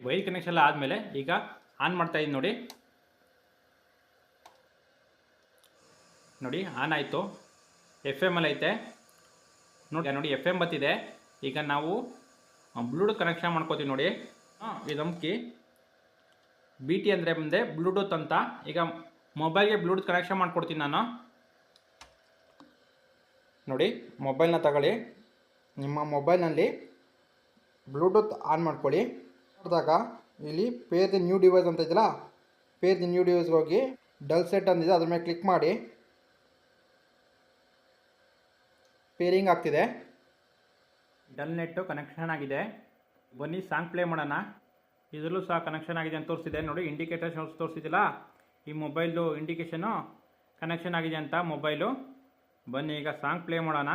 Wire connection ಎಲ್ಲ ಆದಮೇಲೆ ಈಗ ಆನ್ ಮಾಡ್ತಾ ಇದ್ದೀನಿ ನೋಡಿ. ನೋಡಿ ಆನ್ ಆಯಿತು. ಎಫ್ ಎಮ್ ಅಲ್ಲಿ ಐತೆ ನೋಡಿ ಎಫ್ ಎಮ್ ಬತ್ತಿದೆ. ಈಗ ನಾವು ಬ್ಲೂಟೂತ್ ಕನೆಕ್ಷನ್ ಮಾಡ್ಕೋತೀವಿ ನೋಡಿ. ಇದು ನಮ್ಕಿ ಬಿ ಟಿ ಅಂದರೆ ಮುಂದೆ ಬ್ಲೂಟೂತ್ ಅಂತ. ಈಗ ಮೊಬೈಲ್ಗೆ ಬ್ಲೂಟೂತ್ ಕನೆಕ್ಷನ್ ಮಾಡ್ಕೊಡ್ತೀನಿ ನಾನು. ನೋಡಿ ಮೊಬೈಲ್ನ ತಗೊಳ್ಳಿ, ನಿಮ್ಮ ಮೊಬೈಲ್ನಲ್ಲಿ ಬ್ಲೂಟೂತ್ ಆನ್ ಮಾಡ್ಕೊಳ್ಳಿ. ನೋಡಿದಾಗ ಇಲ್ಲಿ ಪೇರ್ ದಿ ನ್ಯೂ ಡಿವೈಸ್ ಅಂತ ಇದೆಯಲ್ಲ, ಪೇರ್ ದಿ ನ್ಯೂ ಡಿವೈಸ್ಗೆ ಹೋಗಿ ಡಲ್ ಸೆಟ್ ಅಂದಿದೆ, ಅದ್ರ ಮೇಲೆ ಕ್ಲಿಕ್ ಮಾಡಿ. ಪೇರಿಂಗ್ ಆಗ್ತಿದೆ, ಡಲ್ ನೆಟ್ಟು ಕನೆಕ್ಷನ್ ಆಗಿದೆ. ಬನ್ನಿ ಸಾಂಗ್ ಪ್ಲೇ ಮಾಡೋಣ. ಇದರಲ್ಲೂ ಸಹ ಕನೆಕ್ಷನ್ ಆಗಿದೆ ಅಂತ ತೋರಿಸಿದೆ ನೋಡಿ. ಇಂಡಿಕೇಟರ್ ತೋರಿಸಿದಿಲ್ಲ, ಈ ಮೊಬೈಲ್ದು ಇಂಡಿಕೇಶನು ಕನೆಕ್ಷನ್ ಆಗಿದೆ ಅಂತ ಮೊಬೈಲು. ಬನ್ನಿ ಈಗ ಸಾಂಗ್ ಪ್ಲೇ ಮಾಡೋಣ.